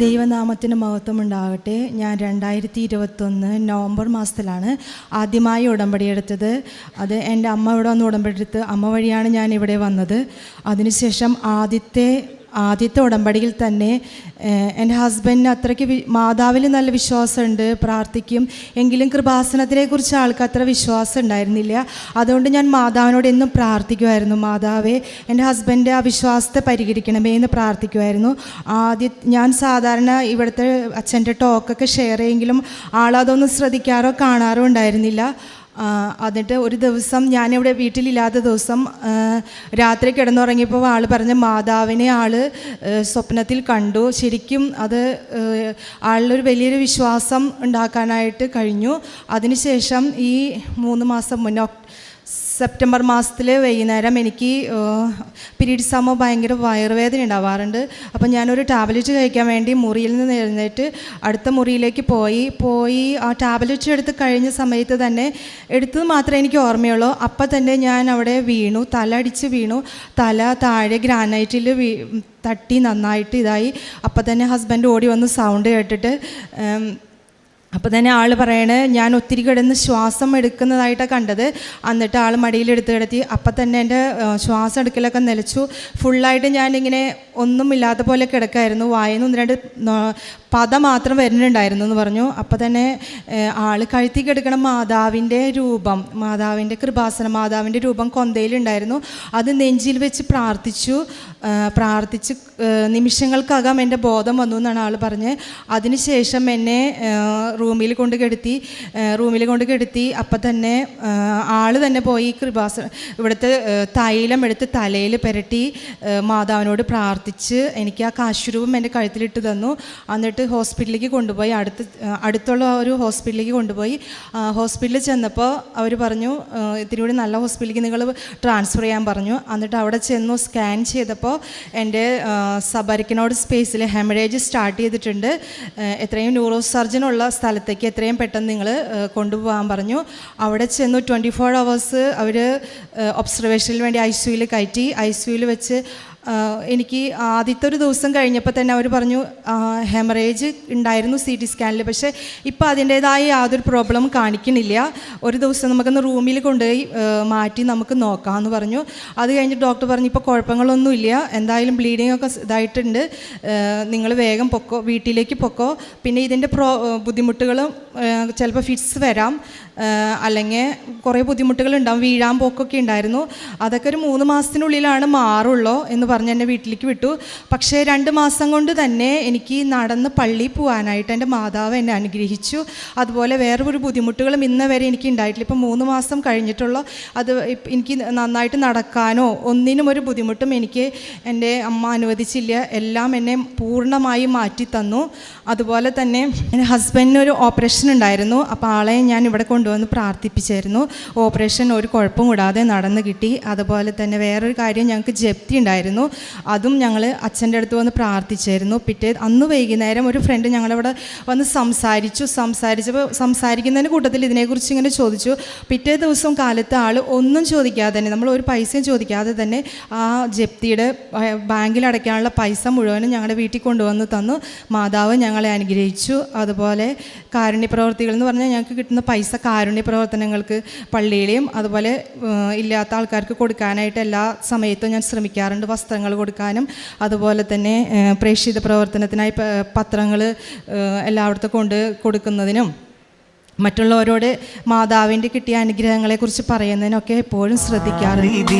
ദൈവനാമത്തിന് മഹത്വം ഉണ്ടാകട്ടെ. ഞാൻ 2021 നവംബർ മാസത്തിലാണ് ആദ്യമായി ഉടമ്പടി എടുത്തത്. അത് എൻ്റെ അമ്മ ഇവിടെ വന്ന് ഉടമ്പടി എടുത്ത് അമ്മ വഴിയാണ് ഞാൻ ഇവിടെ വന്നത്. അതിനുശേഷം ആദ്യത്തെ ഉടമ്പടിയിൽ തന്നെ എൻ്റെ ഹസ്ബൻഡിന് അത്രയ്ക്ക് മാതാവിൽ നല്ല വിശ്വാസമുണ്ട്, പ്രാർത്ഥിക്കും. എങ്കിലും കൃപാസനത്തിനെക്കുറിച്ച് ആൾക്ക് അത്ര വിശ്വാസം ഉണ്ടായിരുന്നില്ല. അതുകൊണ്ട് ഞാൻ മാതാവിനോട് എന്നും പ്രാർത്ഥിക്കുമായിരുന്നു, മാതാവേ എൻ്റെ ഹസ്ബൻഡ് ആ വിശ്വാസത്തെ പരിഹരിക്കണമേ എന്ന് പ്രാർത്ഥിക്കുമായിരുന്നു. ഞാൻ സാധാരണ ഇവിടുത്തെ അച്ഛൻ്റെ ടോക്കൊക്കെ ഷെയർ ചെയ്യെങ്കിലും ആളതൊന്നും ശ്രദ്ധിക്കാറോ കാണാറോ ഉണ്ടായിരുന്നില്ല. എന്നിട്ട് ഒരു ദിവസം ഞാനിവിടെ വീട്ടിലില്ലാത്ത ദിവസം രാത്രി കിടന്നുറങ്ങിയപ്പോൾ ആൾ പറഞ്ഞ മാതാവിനെ സ്വപ്നത്തിൽ കണ്ടു. ശരിക്കും അത് ആളിലൊരു വലിയൊരു വിശ്വാസം ഉണ്ടാക്കാനായിട്ട് കഴിഞ്ഞു. അതിനുശേഷം ഈ 3 മാസം മുന്നേ സെപ്റ്റംബർ മാസത്തിൽ വൈകുന്നേരം എനിക്ക് പീരീഡ്സ് ആകുമ്പോൾ ഭയങ്കര വയറുവേദന ഉണ്ടാവാറുണ്ട്. അപ്പം ഞാനൊരു ടാബ്ലറ്റ് കഴിക്കാൻ വേണ്ടി മുറിയിൽ നിന്ന് എഴുന്നേറ്റ് അടുത്ത മുറിയിലേക്ക് പോയി ആ ടാബ്ലറ്റ് എടുത്ത് കഴിഞ്ഞ സമയത്ത് തന്നെ എടുത്തത് മാത്രമേ എനിക്ക് ഓർമ്മയുള്ളൂ. അപ്പം തന്നെ ഞാൻ അവിടെ വീണു, തല വീണു. തല താഴെ ഗ്രാനൈറ്റിൽ തട്ടി നന്നായിട്ട് ഇതായി. അപ്പം തന്നെ ഹസ്ബൻഡ് ഓടി വന്ന് സൗണ്ട് കേട്ടിട്ട് അപ്പോൾ തന്നെ ആൾ പറയണേ ഞാൻ ഒത്തിരി കിടന്ന് ശ്വാസം എടുക്കുന്നതായിട്ടാണ് കണ്ടത്. എന്നിട്ട് ആൾ മടിയിലെടുത്ത് കിടത്തി. അപ്പം തന്നെ എൻ്റെ ശ്വാസം എടുക്കലൊക്കെ നിലച്ചു. ഫുള്ളായിട്ട് ഞാനിങ്ങനെ ഒന്നുമില്ലാത്ത പോലെ കിടക്കായിരുന്നു. വായന്ന് 1-2 പത മാത്രം വരുന്നുണ്ടായിരുന്നു എന്ന് പറഞ്ഞു. അപ്പം തന്നെ ആൾ കഴുത്തി കിടക്കണ മാതാവിൻ്റെ രൂപം, മാതാവിൻ്റെ കൃപാസനം, മാതാവിൻ്റെ രൂപം കൊന്തയിലുണ്ടായിരുന്നു. അത് നെഞ്ചിൽ വെച്ച് പ്രാർത്ഥിച്ച് നിമിഷങ്ങൾക്കകം എൻ്റെ ബോധം വന്നു എന്നാണ് ആൾ പറഞ്ഞത്. അതിനുശേഷം എന്നെ റൂമിൽ കൊണ്ട് കെടുത്തി. അപ്പം തന്നെ ആൾ തന്നെ പോയി ഇവിടുത്തെ തൈലം എടുത്ത് തലയിൽ പുരട്ടി മാതാവിനോട് പ്രാർത്ഥിച്ച് എനിക്ക് ആ കാശുരൂപം എൻ്റെ കഴുത്തിലിട്ട് തന്നു. എന്നിട്ട് ഹോസ്പിറ്റലിലേക്ക് കൊണ്ടുപോയി, അടുത്തുള്ള ഒരു ഹോസ്പിറ്റലിലേക്ക് കൊണ്ടുപോയി. ഹോസ്പിറ്റലിൽ ചെന്നപ്പോൾ അവർ പറഞ്ഞു ഇത്തിരി കൂടി നല്ല ഹോസ്പിറ്റലിലേക്ക് നിങ്ങൾ ട്രാൻസ്ഫർ ചെയ്യാൻ പറഞ്ഞു. എന്നിട്ട് അവിടെ ചെന്നു സ്കാൻ ചെയ്തപ്പോൾ എൻ്റെ സബരിക്കനോട് സ്പേസിൽ ഹെമറേജ് സ്റ്റാർട്ട് ചെയ്തിട്ടുണ്ട്. എത്രയും ന്യൂറോ സർജനുള്ള സ്ഥലത്തേക്ക് എത്രയും പെട്ടെന്ന് നിങ്ങൾ കൊണ്ടുപോകാൻ പറഞ്ഞു. അവിടെ ചെന്നു 24 hours അവർ ഒബ്സർവേഷനിൽ വേണ്ടി ICUയിൽ കയറ്റി. ICUയിൽ വെച്ച് എനിക്ക് ആദ്യത്തെ ഒരു ദിവസം കഴിഞ്ഞപ്പോൾ തന്നെ അവർ പറഞ്ഞു ഹെമറേജ് ഉണ്ടായിരുന്നു CT സ്കാനിൽ, പക്ഷേ ഇപ്പോൾ അതിൻ്റേതായ യാതൊരു പ്രോബ്ലം കാണിക്കണില്ല. ഒരു ദിവസം നമുക്കൊന്ന് റൂമിൽ കൊണ്ടുപോയി മാറ്റി നമുക്ക് നോക്കാമെന്ന് പറഞ്ഞു. അത് കഴിഞ്ഞ് ഡോക്ടർ പറഞ്ഞു ഇപ്പോൾ കുഴപ്പങ്ങളൊന്നുമില്ല, എന്തായാലും ബ്ലീഡിങ് ഒക്കെ ഇതായിട്ടുണ്ട്, നിങ്ങൾ വേഗം വീട്ടിലേക്ക് പൊക്കോ. പിന്നെ ഇതിൻ്റെ ബുദ്ധിമുട്ടുകളും ചിലപ്പോൾ ഫിറ്റ്സ് വരാം, അല്ലെങ്കിൽ കുറേ ബുദ്ധിമുട്ടുകളുണ്ടാവും, വീഴാൻ പോക്കൊക്കെ ഉണ്ടായിരുന്നു. അതൊക്കെ ഒരു 3 മാസത്തിനുള്ളിലാണ് മാറുള്ളൂ എന്ന് പറഞ്ഞ് എന്നെ വീട്ടിലേക്ക് വിട്ടു. പക്ഷേ 2 മാസം കൊണ്ട് തന്നെ എനിക്ക് നടന്ന് പള്ളിയിൽ പോകാനായിട്ട് എൻ്റെ മാതാവ് എന്നെ അനുഗ്രഹിച്ചു. അതുപോലെ വേറൊരു ബുദ്ധിമുട്ടുകളും ഇന്ന് വരെ എനിക്ക് ഉണ്ടായിട്ടില്ല. ഇപ്പം 3 മാസം കഴിഞ്ഞിട്ടുള്ള അത് എനിക്ക് നന്നായിട്ട് നടക്കാനോ ഒന്നിനും ഒരു ബുദ്ധിമുട്ടും എനിക്ക് എൻ്റെ അമ്മ അനുവദിച്ചില്ല. എല്ലാം എന്നെ പൂർണ്ണമായി മാറ്റി തന്നു. അതുപോലെ തന്നെ എൻ്റെ ഹസ്ബൻഡിന് ഒരു ഓപ്പറേഷൻ ഉണ്ടായിരുന്നു. അപ്പോൾ ആളെ ഞാൻ ഇവിടെ കൊണ്ടുവന്ന് പ്രാർത്ഥിപ്പിച്ചായിരുന്നു. ഓപ്പറേഷൻ ഒരു കുഴപ്പം കൂടാതെ നടന്നു കിട്ടി. അതുപോലെ തന്നെ വേറൊരു കാര്യം, ഞങ്ങൾക്ക് ജപ്തി ഉണ്ടായിരുന്നു, അതും ഞങ്ങൾ അച്ഛൻ്റെ അടുത്ത് വന്ന് പ്രാർത്ഥിച്ചായിരുന്നു. അന്ന് വൈകുന്നേരം ഒരു ഫ്രണ്ട് ഞങ്ങളിവിടെ വന്ന് സംസാരിച്ചപ്പോൾ സംസാരിക്കുന്നതിന് കൂട്ടത്തിൽ ഇതിനെക്കുറിച്ച് ഇങ്ങനെ ചോദിച്ചു. പിറ്റേ ദിവസം കാലത്ത് ആൾ ഒന്നും ചോദിക്കാതെ തന്നെ, നമ്മൾ ഒരു പൈസയും ചോദിക്കാതെ തന്നെ ആ ജപ്തിയുടെ ബാങ്കിൽ അടയ്ക്കാനുള്ള പൈസ മുഴുവനും ഞങ്ങളുടെ വീട്ടിൽ കൊണ്ടുവന്ന് തന്നു. മാതാവ് ഞങ്ങളെ അനുഗ്രഹിച്ചു. അതുപോലെ കാരുണ്യ പ്രവർത്തികൾ എന്ന് പറഞ്ഞാൽ ഞങ്ങൾക്ക് കിട്ടുന്ന പൈസ കാരുണ്യ പ്രവർത്തനങ്ങൾക്ക് പള്ളിയിലെയും അതുപോലെ ഇല്ലാത്ത ആൾക്കാർക്ക് കൊടുക്കാനായിട്ട് എല്ലാ സമയത്തും ഞാൻ ശ്രമിക്കാറുണ്ട്. വസ്ത്രങ്ങൾ കൊടുക്കാനും അതുപോലെ തന്നെ പ്രേക്ഷിത പ്രവർത്തനത്തിനായി പത്രങ്ങൾ എല്ലായിടത്തും കൊടുക്കുന്നതിനും മറ്റുള്ളവരോട് മാതാവിൻ്റെ കിട്ടിയ അനുഗ്രഹങ്ങളെക്കുറിച്ച് പറയുന്നതിനൊക്കെ എപ്പോഴും ശ്രദ്ധിക്കാറുണ്ട്.